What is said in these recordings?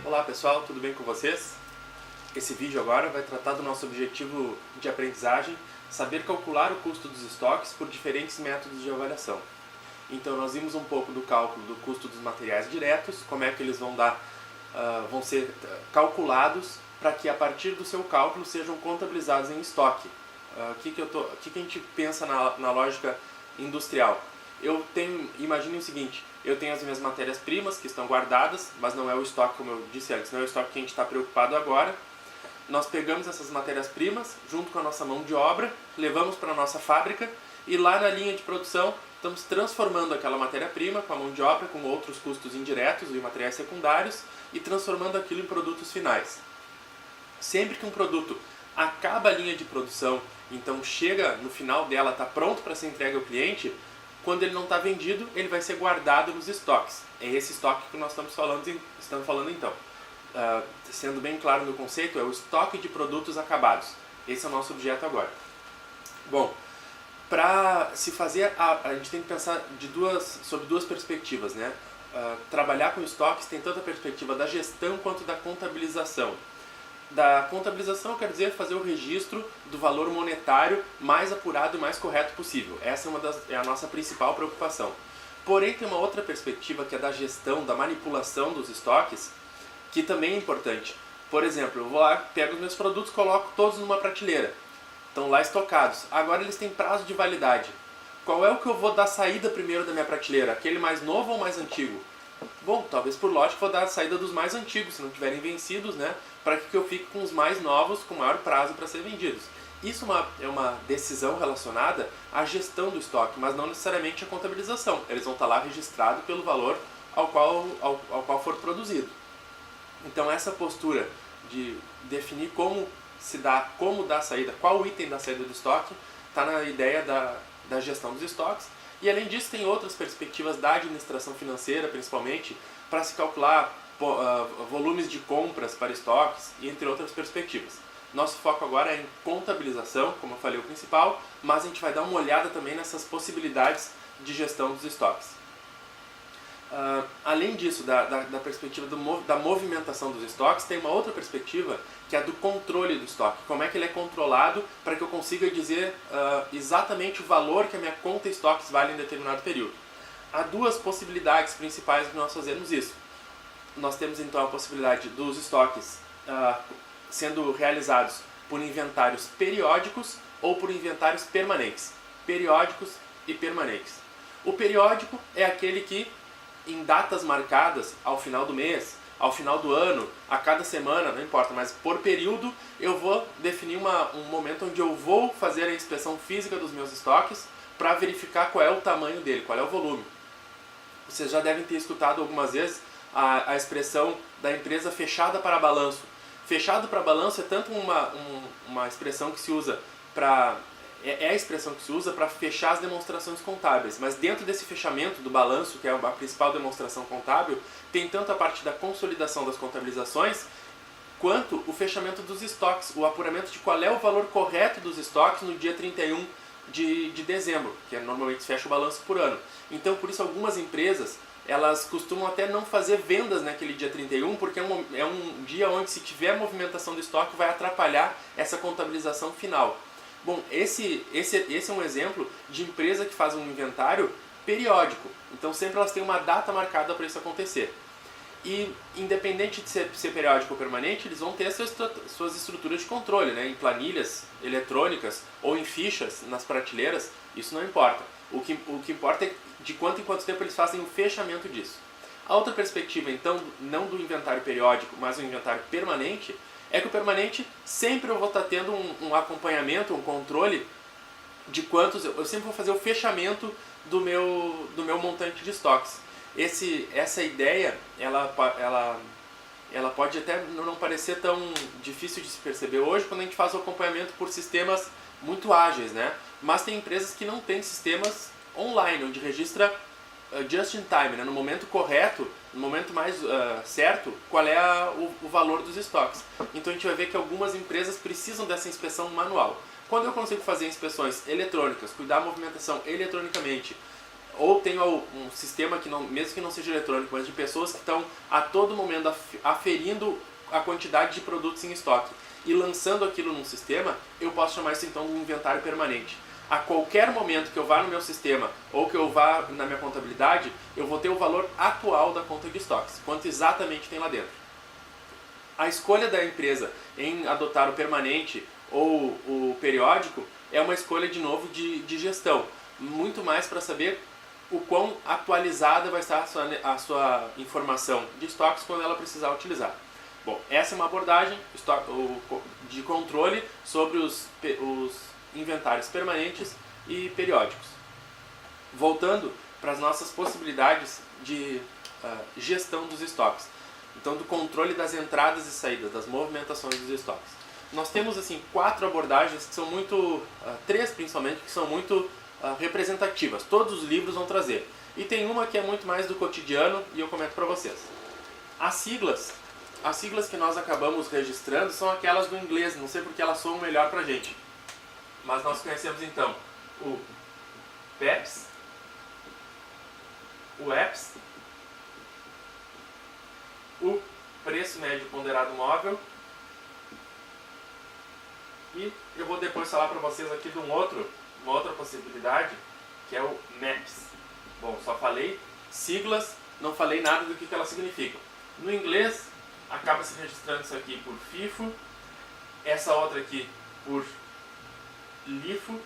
Olá pessoal, tudo bem com vocês? Esse vídeo agora vai tratar do nosso objetivo de aprendizagem, saber calcular o custo dos estoques por diferentes métodos de avaliação. Então nós vimos um pouco do cálculo do custo dos materiais diretos, como é que eles vão ser calculados para que a partir do seu cálculo sejam contabilizados em estoque. O que a gente pensa na lógica industrial? Imagine o seguinte, eu tenho as minhas matérias-primas que estão guardadas, mas não é o estoque, como eu disse antes, não é o estoque que a gente está preocupado agora. Nós pegamos essas matérias-primas, junto com a nossa mão de obra, levamos para a nossa fábrica e lá na linha de produção estamos transformando aquela matéria-prima com a mão de obra, com outros custos indiretos e materiais secundários e transformando aquilo em produtos finais. Sempre que um produto acaba a linha de produção, então chega no final dela, está pronto para ser entregue ao cliente, quando ele não está vendido, ele vai ser guardado nos estoques. É esse estoque que nós estamos falando então. Sendo bem claro no conceito, é o estoque de produtos acabados. Esse é o nosso objeto agora. Bom, para se fazer, a gente tem que pensar sob duas perspectivas, né? Trabalhar com estoques tem tanto a perspectiva da gestão quanto da contabilização. Da contabilização quer dizer fazer o registro do valor monetário mais apurado e mais correto possível. Essa é a nossa principal preocupação. Porém, tem uma outra perspectiva que é da gestão, da manipulação dos estoques, que também é importante. Por exemplo, eu vou lá, pego os meus produtos, coloco todos numa prateleira. Estão lá estocados. Agora eles têm prazo de validade. Qual é o que eu vou dar saída primeiro da minha prateleira? Aquele mais novo ou mais antigo? Bom, talvez por lógica vou dar a saída dos mais antigos, se não tiverem vencidos, né? Para que eu fique com os mais novos, com maior prazo para ser vendidos. Isso é uma decisão relacionada à gestão do estoque, mas não necessariamente à contabilização. Eles vão estar lá registrados pelo valor ao qual for produzido. Então essa postura de definir como dar saída, qual item da saída do estoque, está na ideia da gestão dos estoques. E além disso tem outras perspectivas da administração financeira, principalmente, para se calcular volumes de compras para estoques, e entre outras perspectivas. Nosso foco agora é em contabilização, como eu falei, o principal, mas a gente vai dar uma olhada também nessas possibilidades de gestão dos estoques. Além disso, da perspectiva da movimentação dos estoques, tem uma outra perspectiva que é a do controle do estoque. Como é que ele é controlado para que eu consiga dizer exatamente o valor que a minha conta estoques vale em determinado período. Há duas possibilidades principais de nós fazermos isso. Nós temos então a possibilidade dos estoques sendo realizados por inventários periódicos ou por inventários permanentes. Periódicos e permanentes. O periódico é aquele que em datas marcadas, ao final do mês, ao final do ano, a cada semana, não importa, mas por período, eu vou definir um momento onde eu vou fazer a inspeção física dos meus estoques para verificar qual é o tamanho dele, qual é o volume. Vocês já devem ter escutado algumas vezes a expressão da empresa fechada para balanço. Fechado para balanço é tanto uma expressão que se usa para... É a expressão que se usa para fechar as demonstrações contábeis, mas dentro desse fechamento do balanço, que é a principal demonstração contábil, tem tanto a parte da consolidação das contabilizações, quanto o fechamento dos estoques, o apuramento de qual é o valor correto dos estoques no dia 31 de dezembro, que normalmente se fecha o balanço por ano. Então, por isso, algumas empresas elas costumam até não fazer vendas naquele dia 31, porque é um dia onde, se tiver movimentação do estoque, vai atrapalhar essa contabilização final. Bom, esse é um exemplo de empresa que faz um inventário periódico. Então sempre elas têm uma data marcada para isso acontecer. E independente de ser periódico ou permanente, eles vão ter as suas estruturas de controle, né? Em planilhas eletrônicas ou em fichas nas prateleiras, isso não importa. O que importa é de quanto em quanto tempo eles fazem o fechamento disso. A outra perspectiva, então, não do inventário periódico, mas do inventário permanente, é que o permanente sempre eu vou estar tendo um acompanhamento, um controle de quantos... Eu sempre vou fazer o fechamento do meu montante de estoques. Essa ideia, ela pode até não parecer tão difícil de se perceber hoje quando a gente faz o acompanhamento por sistemas muito ágeis, né? Mas tem empresas que não têm sistemas online, onde registra just in time, né? No momento correto, no momento mais certo, qual é o valor dos estoques. Então a gente vai ver que algumas empresas precisam dessa inspeção manual. Quando eu consigo fazer inspeções eletrônicas, cuidar da movimentação eletronicamente, ou tenho um sistema que não, mesmo que não seja eletrônico, mas de pessoas que estão a todo momento aferindo a quantidade de produtos em estoque e lançando aquilo num sistema, eu posso chamar isso então de um inventário permanente. A qualquer momento que eu vá no meu sistema ou que eu vá na minha contabilidade, eu vou ter o valor atual da conta de estoques, quanto exatamente tem lá dentro. A escolha da empresa em adotar o permanente ou o periódico é uma escolha, de novo, de gestão. Muito mais para saber o quão atualizada vai estar a sua informação de estoques quando ela precisar utilizar. Bom, essa é uma abordagem de controle sobre os inventários permanentes e periódicos. Voltando para as nossas possibilidades de gestão dos estoques. Então, do controle das entradas e saídas, das movimentações dos estoques. Nós temos assim 4 abordagens que são muito, 3 principalmente, que são muito representativas. Todos os livros vão trazer. E tem uma que é muito mais do cotidiano e eu comento para vocês. As siglas que nós acabamos registrando são aquelas do inglês, não sei porque elas soam melhor para a gente. Mas nós conhecemos então o PEPS, o EPS, o preço médio ponderado móvel, e eu vou depois falar para vocês aqui de uma outra possibilidade, que é o MAPS. Bom, só falei siglas, não falei nada do que elas significam. No inglês, acaba se registrando isso aqui por FIFO, essa outra aqui por LIFO,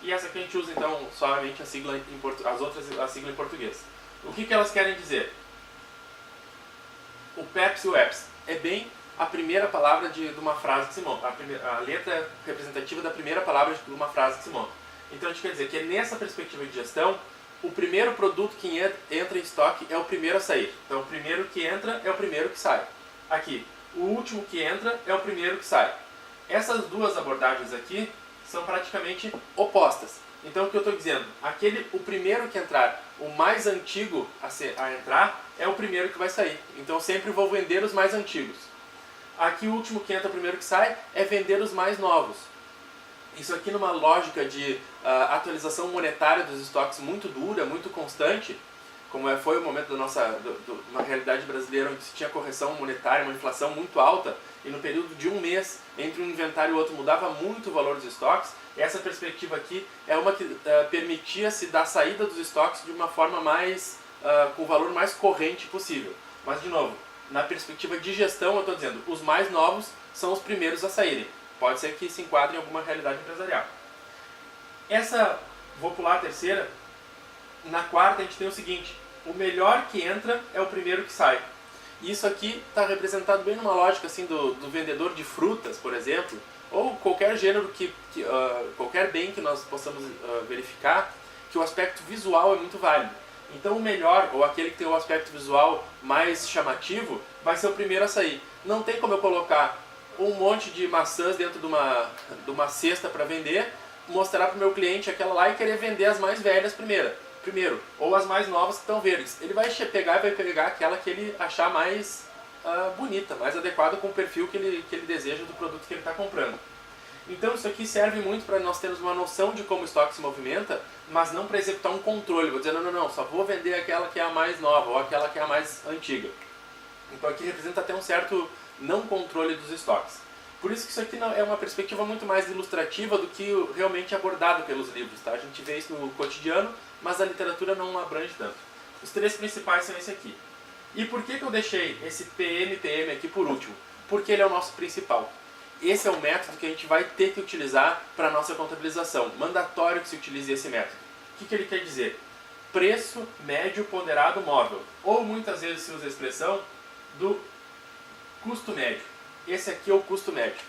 e essa aqui a gente usa então somente a sigla as outras a sigla em português. O que elas querem dizer? O PEPS e o EPS é bem a primeira palavra de uma frase que se monta, a letra representativa da primeira palavra de uma frase que se monta. Então a gente quer dizer que nessa perspectiva de gestão, o primeiro produto que entra em estoque é o primeiro a sair. Então o primeiro que entra é o primeiro que sai. Aqui, o último que entra é o primeiro que sai. Essas duas abordagens aqui são praticamente opostas. Então o que eu estou dizendo? O primeiro que entrar, o mais antigo a entrar, é o primeiro que vai sair. Então eu sempre vou vender os mais antigos. Aqui o último que entra, o primeiro que sai, é vender os mais novos. Isso aqui numa lógica de atualização monetária dos estoques muito dura, muito constante, como foi o momento uma realidade brasileira onde se tinha correção monetária, uma inflação muito alta, e no período de um mês, entre um inventário e outro, mudava muito o valor dos estoques. Essa perspectiva aqui é uma que permitia-se dar saída dos estoques de uma forma com o valor mais corrente possível. Mas, de novo, na perspectiva de gestão, eu estou dizendo, os mais novos são os primeiros a saírem. Pode ser que se enquadre em alguma realidade empresarial. Vou pular a terceira. Na quarta a gente tem o seguinte: o melhor que entra é o primeiro que sai. Isso aqui está representado bem numa lógica assim, do vendedor de frutas, por exemplo, ou qualquer gênero, qualquer bem que nós possamos verificar, que o aspecto visual é muito válido. Então o melhor, ou aquele que tem o aspecto visual mais chamativo, vai ser o primeiro a sair. Não tem como eu colocar um monte de maçãs dentro de uma cesta para vender, mostrar para o meu cliente aquela lá e querer vender as mais velhas primeiro, ou as mais novas que estão verdes. Ele vai pegar aquela que ele achar mais bonita, mais adequada com o perfil que ele deseja do produto que ele está comprando. Então isso aqui serve muito para nós termos uma noção de como o estoque se movimenta, mas não para executar um controle. Vou dizer, não, só vou vender aquela que é a mais nova ou aquela que é a mais antiga. Então aqui representa até um certo não controle dos estoques. Por isso que isso aqui é uma perspectiva muito mais ilustrativa do que realmente abordado pelos livros. Tá? A gente vê isso no cotidiano, mas a literatura não abrange tanto. Os 3 principais são esse aqui. E por que eu deixei esse PMPM aqui por último? Porque ele é o nosso principal. Esse é o método que a gente vai ter que utilizar para a nossa contabilização. Mandatório que se utilize esse método. O que ele quer dizer? Preço médio ponderado móvel. Ou muitas vezes se usa a expressão do custo médio. Esse aqui é o custo médio.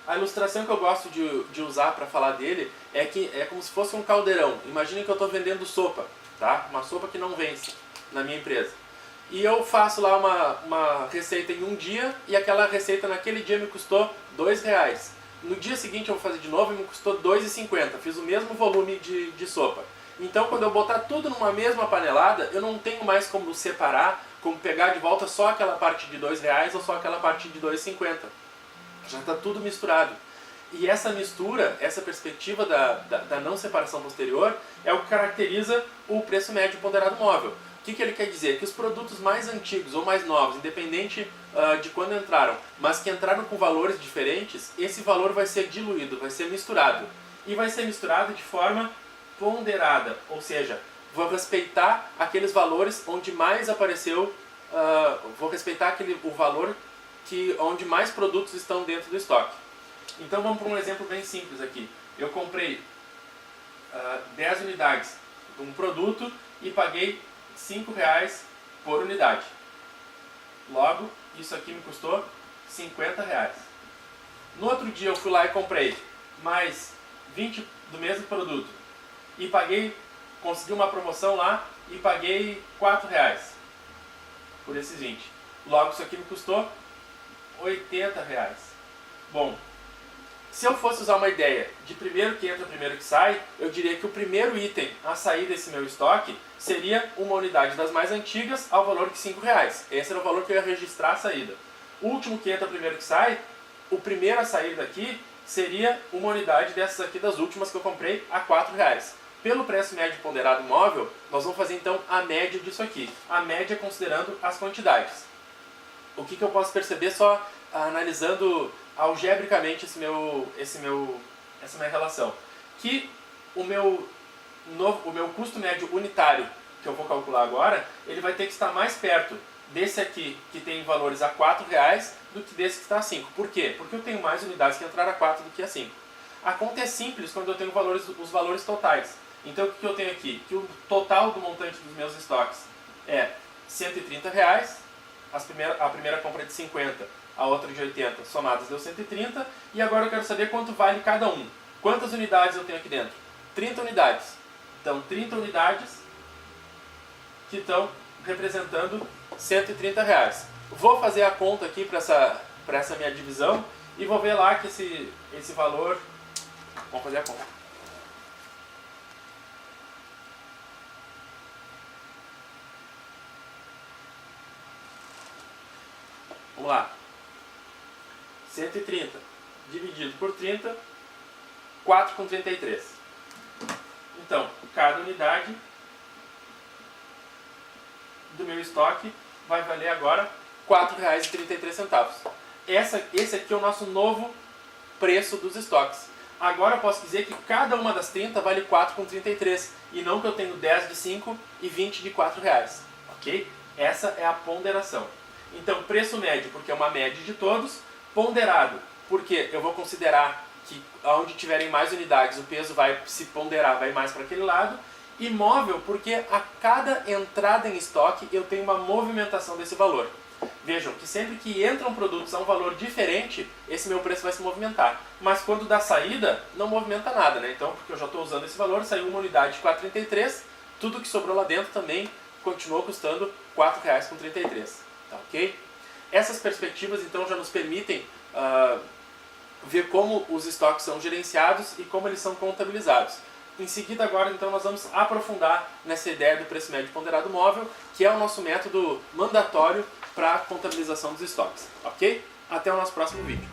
A ilustração que eu gosto de usar para falar dele é que é como se fosse um caldeirão. Imagine que eu estou vendendo sopa, tá? Uma sopa que não vence na minha empresa. E eu faço lá uma receita em um dia e aquela receita naquele dia me custou R$2. No dia seguinte eu vou fazer de novo e me custou R$2,50. Fiz o mesmo volume de sopa. Então quando eu botar tudo numa mesma panelada, eu não tenho mais como separar, como pegar de volta só aquela parte de R$2 ou só aquela parte de R$2,50. Já está tudo misturado. E essa mistura, essa perspectiva da não separação posterior é o que caracteriza o preço médio ponderado móvel. O que ele quer dizer? Que os produtos mais antigos ou mais novos, independente de quando entraram, mas que entraram com valores diferentes, esse valor vai ser diluído, vai ser misturado. E vai ser misturado de forma ponderada, ou seja, vou respeitar aqueles valores onde mais apareceu, vou respeitar o valor onde mais produtos estão dentro do estoque. Então vamos para um exemplo bem simples aqui. Eu comprei 10 unidades de um produto e paguei R$5 por unidade. Logo, isso aqui me custou R$50. No outro dia eu fui lá e comprei mais 20 do mesmo produto e consegui uma promoção lá e paguei R$4 por esses 20. Logo, isso aqui me custou R$80. Bom, se eu fosse usar uma ideia de primeiro que entra, primeiro que sai, eu diria que o primeiro item a sair desse meu estoque seria uma unidade das mais antigas ao valor de R$5. Esse era o valor que eu ia registrar a saída. O último que entra, primeiro que sai, o primeiro a sair daqui seria uma unidade dessas aqui das últimas que eu comprei a R$4. Pelo preço médio ponderado móvel, nós vamos fazer então a média disso aqui. A média considerando as quantidades. O que eu posso perceber só analisando algebricamente essa minha relação? Que o meu custo médio unitário, que eu vou calcular agora, ele vai ter que estar mais perto desse aqui, que tem valores a R$4, do que desse que está a 5. Por quê? Porque eu tenho mais unidades que entraram a 4 do que a 5. A conta é simples quando eu tenho os valores totais. Então o que eu tenho aqui? Que o total do montante dos meus estoques é R$130, a primeira compra é de 50, a outra de 80, somadas deu 130, e agora eu quero saber quanto vale cada um. Quantas unidades eu tenho aqui dentro? 30 unidades. Então 30 unidades que estão representando R$130. Vou fazer a conta aqui para essa minha divisão e vou ver lá que esse valor... Vamos fazer a conta. Vamos lá. 130 dividido por 30, 4,33. Então, cada unidade do meu estoque vai valer agora R$4,33. Esse aqui é o nosso novo preço dos estoques. Agora eu posso dizer que cada uma das 30 vale R$4,33 e não que eu tenho 10 de 5 e 20 de R$4. Ok? Essa é a ponderação. Então, preço médio, porque é uma média de todos. Ponderado, porque eu vou considerar que onde tiverem mais unidades o peso vai se ponderar, vai mais para aquele lado. E móvel, porque a cada entrada em estoque eu tenho uma movimentação desse valor. Vejam que sempre que entram produtos a um valor diferente, esse meu preço vai se movimentar. Mas quando dá saída, não movimenta nada, né? Então, porque eu já estou usando esse valor, saiu uma unidade de R$4,33, tudo que sobrou lá dentro também continuou custando R$4,33. Tá, ok? Essas perspectivas então já nos permitem ver como os estoques são gerenciados e como eles são contabilizados. Em seguida agora então nós vamos aprofundar nessa ideia do preço médio ponderado móvel, que é o nosso método mandatório para a contabilização dos estoques. Ok? Até o nosso próximo vídeo.